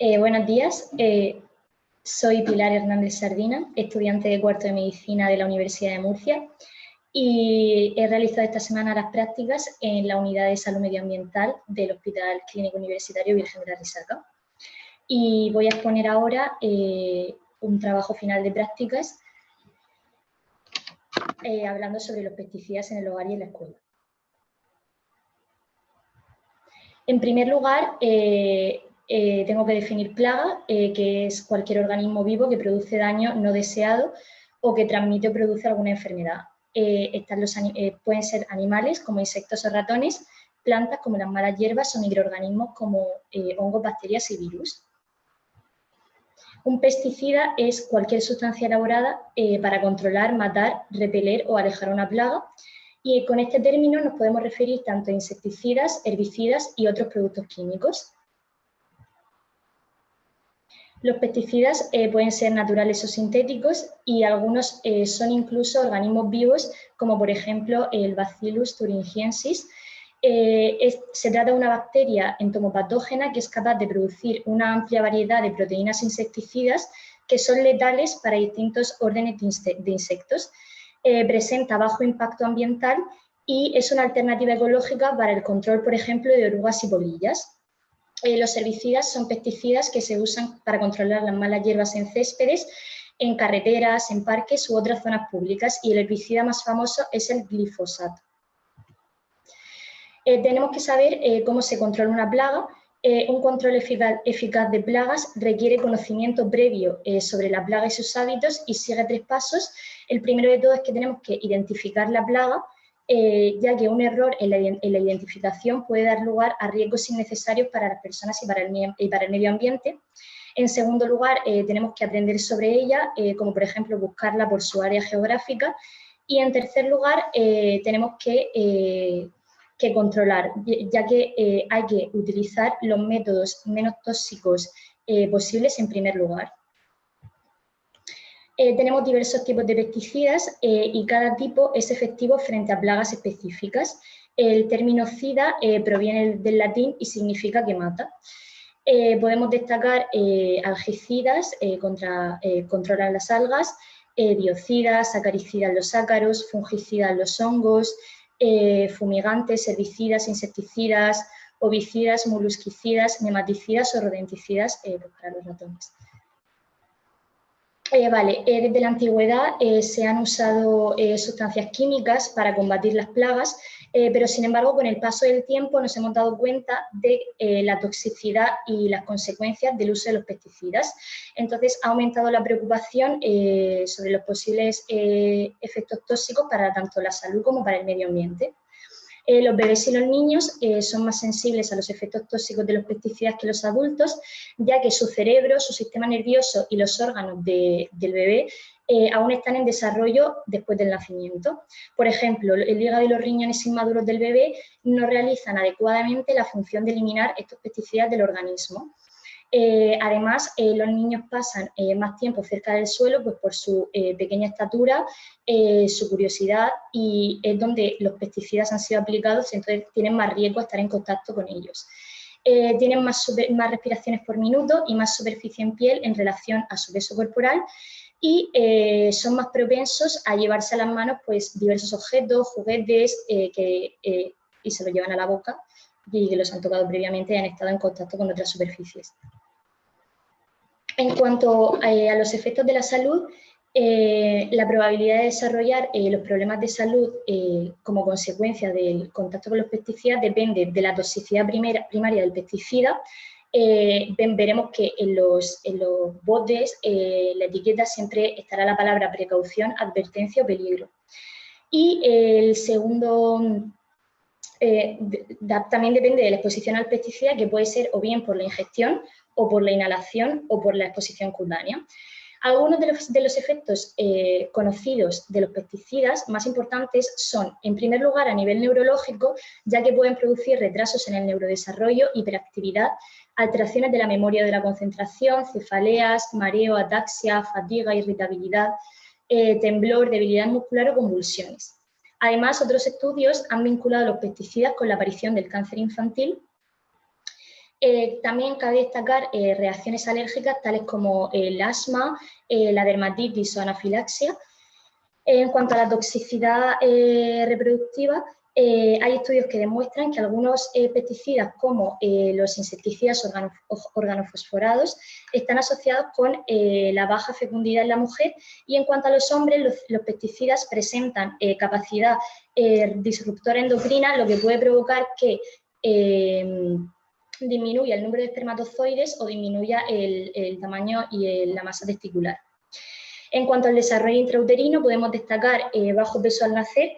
Buenos días, soy Pilar Hernández Sardina, estudiante de cuarto de Medicina de la Universidad de Murcia y he realizado esta semana las prácticas en la Unidad de Salud Medioambiental del Hospital Clínico Universitario Virgen de la Risaca. Y voy a exponer ahora un trabajo final de prácticas hablando sobre los pesticidas en el hogar y en la escuela. En primer lugar, tengo que definir plaga, que es cualquier organismo vivo que produce daño no deseado o que transmite o produce alguna enfermedad. Pueden ser animales como insectos o ratones, plantas como las malas hierbas o microorganismos como hongos, bacterias y virus. Un pesticida es cualquier sustancia elaborada para controlar, matar, repeler o alejar una plaga. Y con este término nos podemos referir tanto a insecticidas, herbicidas y otros productos químicos. Los pesticidas pueden ser naturales o sintéticos y algunos son incluso organismos vivos, como por ejemplo el Bacillus thuringiensis. Se trata de una bacteria entomopatógena que es capaz de producir una amplia variedad de proteínas insecticidas que son letales para distintos órdenes de insectos. Presenta bajo impacto ambiental y es una alternativa ecológica para el control, por ejemplo, de orugas y polillas. Los herbicidas son pesticidas que se usan para controlar las malas hierbas en céspedes, en carreteras, en parques u otras zonas públicas, y el herbicida más famoso es el glifosato. Tenemos que saber cómo se controla una plaga. Un control eficaz de plagas requiere conocimiento previo sobre la plaga y sus hábitos y sigue 3 pasos. El primero de todo es que tenemos que identificar la plaga, ya que un error en la identificación puede dar lugar a riesgos innecesarios para las personas y para el medio ambiente. En segundo lugar, tenemos que aprender sobre ella, como por ejemplo buscarla por su área geográfica. Y en tercer lugar, tenemos que controlar, ya que hay que utilizar los métodos menos tóxicos posibles en primer lugar. Tenemos diversos tipos de pesticidas y cada tipo es efectivo frente a plagas específicas. El término cida proviene del latín y significa que mata. Podemos destacar algicidas, controlan las algas, biocidas, acaricidas los ácaros, fungicidas los hongos, fumigantes, herbicidas, insecticidas, ovicidas, molusquicidas, nematicidas o rodenticidas para los ratones. Desde la antigüedad se han usado sustancias químicas para combatir las plagas, pero sin embargo con el paso del tiempo nos hemos dado cuenta de la toxicidad y las consecuencias del uso de los pesticidas. Entonces ha aumentado la preocupación sobre los posibles efectos tóxicos para tanto la salud como para el medio ambiente. Los bebés y los niños son más sensibles a los efectos tóxicos de los pesticidas que los adultos, ya que su cerebro, su sistema nervioso y los órganos del bebé aún están en desarrollo después del nacimiento. Por ejemplo, el hígado y los riñones inmaduros del bebé no realizan adecuadamente la función de eliminar estos pesticidas del organismo. Además, los niños pasan más tiempo cerca del suelo pues, por su pequeña estatura, su curiosidad, y es donde los pesticidas han sido aplicados, entonces tienen más riesgo de estar en contacto con ellos. Tienen más respiraciones por minuto y más superficie en piel en relación a su peso corporal y son más propensos a llevarse a las manos pues, diversos objetos, juguetes y se los llevan a la boca y que los han tocado previamente y han estado en contacto con otras superficies. En cuanto a los efectos de la salud, la probabilidad de desarrollar los problemas de salud como consecuencia del contacto con los pesticidas depende de la toxicidad primaria del pesticida. Veremos que en los botes, la etiqueta siempre estará la palabra precaución, advertencia o peligro. Y el segundo también depende de la exposición al pesticida, que puede ser o bien por la ingestión, o por la inhalación, o por la exposición cutánea. Algunos de los efectos conocidos de los pesticidas más importantes son, en primer lugar, a nivel neurológico, ya que pueden producir retrasos en el neurodesarrollo, hiperactividad, alteraciones de la memoria de la concentración, cefaleas, mareo, ataxia, fatiga, irritabilidad, temblor, debilidad muscular o convulsiones. Además, otros estudios han vinculado los pesticidas con la aparición del cáncer infantil También cabe destacar reacciones alérgicas tales como el asma, la dermatitis o anafilaxia. En cuanto a la toxicidad reproductiva, hay estudios que demuestran que algunos pesticidas, como los insecticidas organofosforados, están asociados con la baja fecundidad en la mujer, y en cuanto a los hombres, los pesticidas presentan capacidad disruptora endocrina, lo que puede provocar que disminuya el número de espermatozoides o disminuya el tamaño y la masa testicular. En cuanto al desarrollo intrauterino, podemos destacar bajo peso al nacer,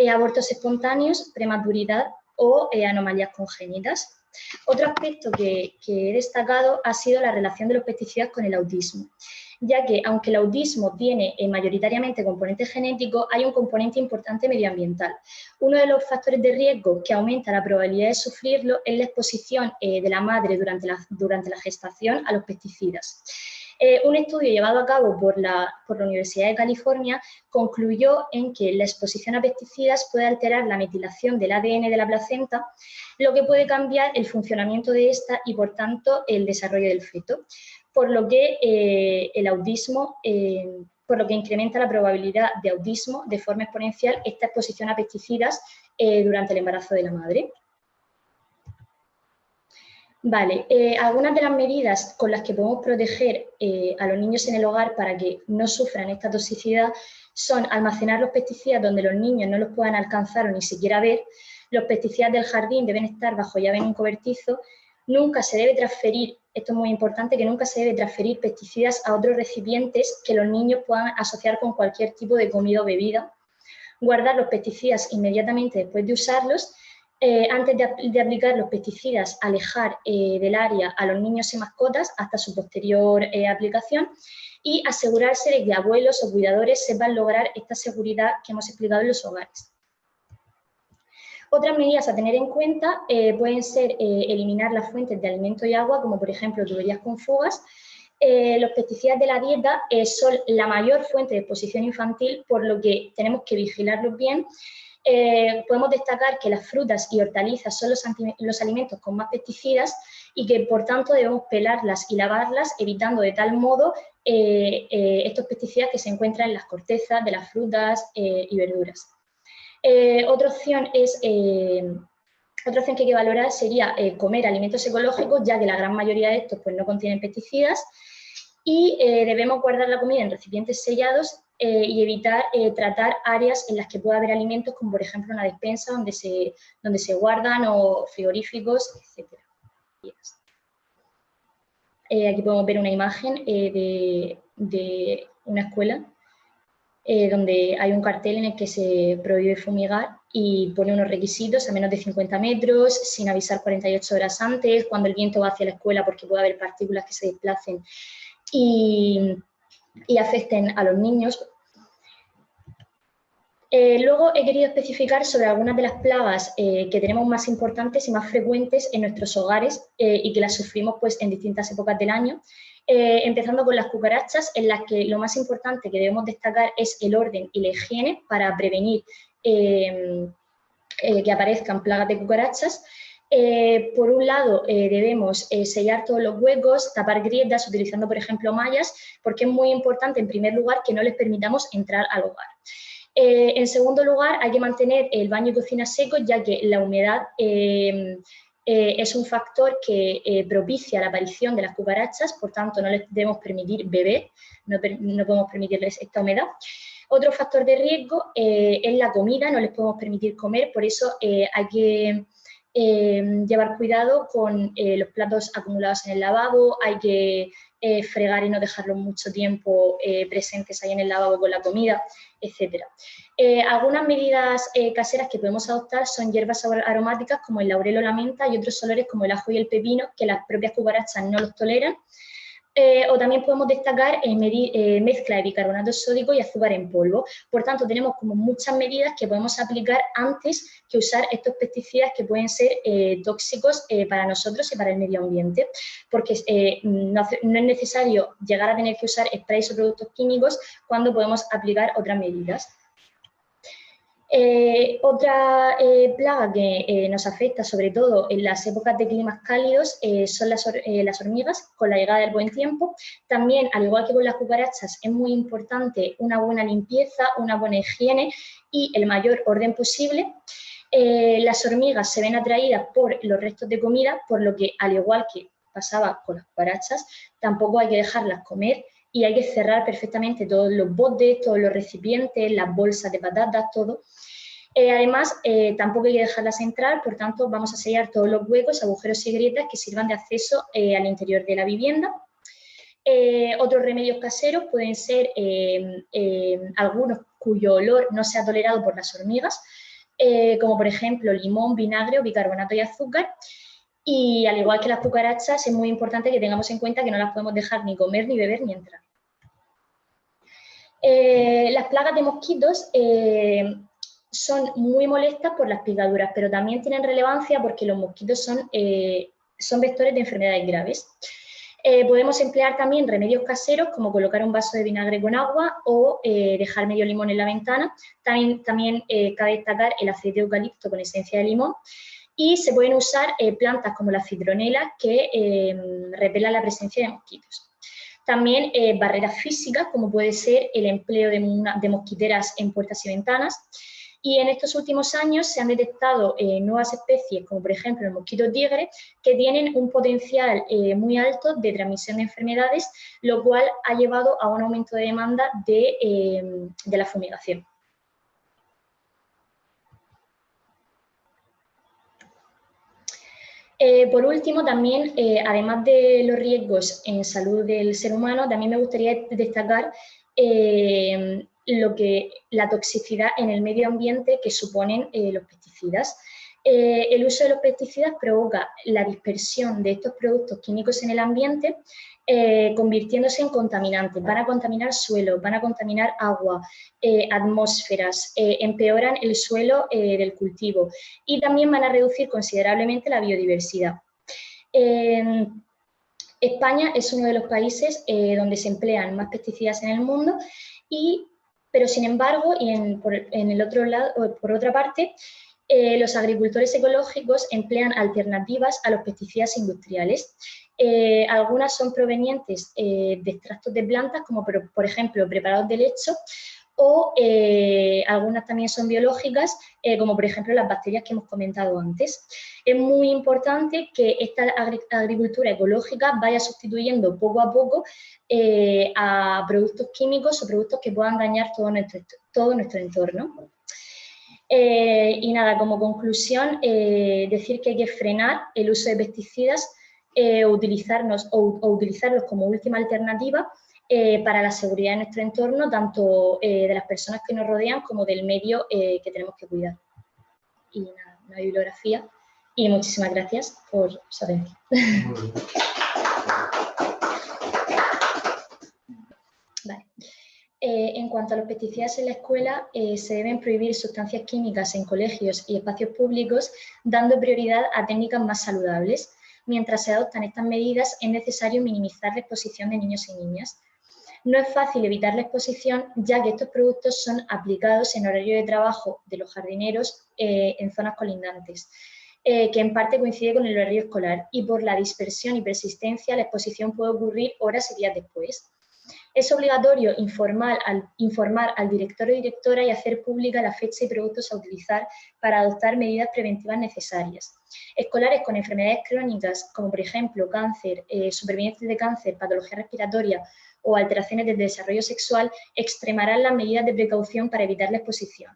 abortos espontáneos, prematuridad o anomalías congénitas. Otro aspecto que he destacado ha sido la relación de los pesticidas con el autismo, ya que aunque el autismo tiene mayoritariamente componente genético, hay un componente importante medioambiental. Uno de los factores de riesgo que aumenta la probabilidad de sufrirlo es la exposición de la madre durante la gestación a los pesticidas. Un estudio llevado a cabo por la Universidad de California concluyó en que la exposición a pesticidas puede alterar la metilación del ADN de la placenta, lo que puede cambiar el funcionamiento de esta y, por tanto, el desarrollo del feto, por lo que el autismo, por lo que incrementa la probabilidad de autismo de forma exponencial esta exposición a pesticidas durante el embarazo de la madre. Vale, algunas de las medidas con las que podemos proteger a los niños en el hogar para que no sufran esta toxicidad son almacenar los pesticidas donde los niños no los puedan alcanzar o ni siquiera ver. Los pesticidas del jardín deben estar bajo llave en un cobertizo. Nunca se debe transferir, esto es muy importante, que nunca se debe transferir pesticidas a otros recipientes que los niños puedan asociar con cualquier tipo de comida o bebida. Guardar los pesticidas inmediatamente después de usarlos. Antes de aplicar los pesticidas, alejar del área a los niños y mascotas hasta su posterior aplicación, y asegurarse de que abuelos o cuidadores sepan lograr esta seguridad que hemos explicado en los hogares. Otras medidas a tener en cuenta pueden ser eliminar las fuentes de alimento y agua, como por ejemplo tuberías con fugas. Los pesticidas de la dieta son la mayor fuente de exposición infantil, por lo que tenemos que vigilarlos bien. Podemos destacar que las frutas y hortalizas son los alimentos con más pesticidas y que, por tanto, debemos pelarlas y lavarlas, evitando de tal modo estos pesticidas que se encuentran en las cortezas de las frutas y verduras. Otra opción que hay que valorar sería comer alimentos ecológicos, ya que la gran mayoría de estos pues, no contienen pesticidas, y debemos guardar la comida en recipientes sellados y evitar tratar áreas en las que pueda haber alimentos, como por ejemplo una despensa donde se guardan, o frigoríficos, etc. Aquí podemos ver una imagen de una escuela donde hay un cartel en el que se prohíbe fumigar y pone unos requisitos: a menos de 50 metros, sin avisar 48 horas antes, cuando el viento va hacia la escuela, porque puede haber partículas que se desplacen y afecten a los niños. Luego he querido especificar sobre algunas de las plagas que tenemos más importantes y más frecuentes en nuestros hogares y que las sufrimos pues, en distintas épocas del año, empezando con las cucarachas, en las que lo más importante que debemos destacar es el orden y la higiene para prevenir que aparezcan plagas de cucarachas. Por un lado, debemos sellar todos los huecos, tapar grietas utilizando, por ejemplo, mallas, porque es muy importante, en primer lugar, que no les permitamos entrar al hogar. En segundo lugar, hay que mantener el baño y cocina secos, ya que la humedad es un factor que propicia la aparición de las cucarachas, por tanto, no les debemos permitir beber, no podemos permitirles esta humedad. Otro factor de riesgo es la comida, no les podemos permitir comer, por eso hay que llevar cuidado con los platos acumulados en el lavabo, hay que fregar y no dejarlos mucho tiempo presentes ahí en el lavabo con la comida, etc. Algunas medidas caseras que podemos adoptar son hierbas aromáticas como el laurel o la menta, y otros olores como el ajo y el pepino, que las propias cucarachas no los toleran. O también podemos destacar mezcla de bicarbonato sódico y azúcar en polvo. Por tanto, tenemos como muchas medidas que podemos aplicar antes que usar estos pesticidas que pueden ser tóxicos para nosotros y para el medio ambiente, porque no es necesario llegar a tener que usar sprays o productos químicos cuando podemos aplicar otras medidas. Otra plaga que nos afecta, sobre todo en las épocas de climas cálidos, son las hormigas, con la llegada del buen tiempo. También, al igual que con las cucarachas, es muy importante una buena limpieza, una buena higiene y el mayor orden posible. Las hormigas se ven atraídas por los restos de comida, por lo que, al igual que pasaba con las cucarachas, tampoco hay que dejarlas comer y hay que cerrar perfectamente todos los botes, todos los recipientes, las bolsas de patatas, todo. Además, tampoco hay que dejarlas entrar, por tanto, vamos a sellar todos los huecos, agujeros y grietas que sirvan de acceso al interior de la vivienda. Otros remedios caseros pueden ser algunos cuyo olor no sea tolerado por las hormigas, como por ejemplo limón, vinagre o bicarbonato y azúcar. Y al igual que las cucarachas, es muy importante que tengamos en cuenta que no las podemos dejar ni comer, ni beber, ni entrar. Las plagas de mosquitos son muy molestas por las picaduras, pero también tienen relevancia porque los mosquitos son vectores de enfermedades graves. Podemos emplear también remedios caseros como colocar un vaso de vinagre con agua o dejar medio limón en la ventana. También cabe destacar el aceite de eucalipto con esencia de limón. Y se pueden usar plantas como la citronela que repelan la presencia de mosquitos. También barreras físicas, como puede ser el empleo de mosquiteras en puertas y ventanas. Y en estos últimos años se han detectado nuevas especies, como por ejemplo el mosquito tigre, que tienen un potencial muy alto de transmisión de enfermedades, lo cual ha llevado a un aumento de demanda de la fumigación. Por último, también, además de los riesgos en salud del ser humano, también me gustaría destacar la toxicidad en el medio ambiente que suponen los pesticidas. El uso de los pesticidas provoca la dispersión de estos productos químicos en el ambiente, convirtiéndose en contaminantes. Van a contaminar suelo, van a contaminar agua, atmósferas, empeoran el suelo del cultivo y también van a reducir considerablemente la biodiversidad. España es uno de los países donde se emplean más pesticidas en el mundo, pero sin embargo, por otra parte, los agricultores ecológicos emplean alternativas a los pesticidas industriales. Algunas son provenientes de extractos de plantas, como por ejemplo preparados de lecho, o algunas también son biológicas, como por ejemplo las bacterias que hemos comentado antes. Es muy importante que esta agricultura ecológica vaya sustituyendo poco a poco a productos químicos o productos que puedan dañar todo nuestro entorno. Y nada, como conclusión, decir que hay que frenar el uso de pesticidas o utilizarlos como última alternativa para la seguridad de nuestro entorno, tanto de las personas que nos rodean como del medio que tenemos que cuidar. Y nada, una bibliografía. Y muchísimas gracias por su atención. Vale. En cuanto a los pesticidas en la escuela, se deben prohibir sustancias químicas en colegios y espacios públicos, dando prioridad a técnicas más saludables. Mientras se adoptan estas medidas, es necesario minimizar la exposición de niños y niñas. No es fácil evitar la exposición, ya que estos productos son aplicados en horario de trabajo de los jardineros en zonas colindantes, que en parte coincide con el horario escolar, y por la dispersión y persistencia la exposición puede ocurrir horas y días después. Es obligatorio informar al director o directora y hacer pública la fecha y productos a utilizar para adoptar medidas preventivas necesarias. Escolares con enfermedades crónicas, como por ejemplo cáncer, supervivientes de cáncer, patología respiratoria o alteraciones del desarrollo sexual, extremarán las medidas de precaución para evitar la exposición.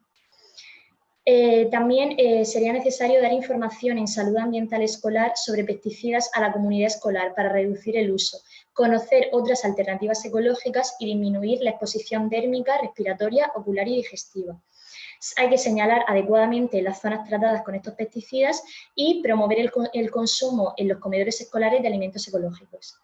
También sería necesario dar información en salud ambiental escolar sobre pesticidas a la comunidad escolar para reducir el uso, conocer otras alternativas ecológicas y disminuir la exposición térmica, respiratoria, ocular y digestiva. Hay que señalar adecuadamente las zonas tratadas con estos pesticidas y promover el consumo en los comedores escolares de alimentos ecológicos.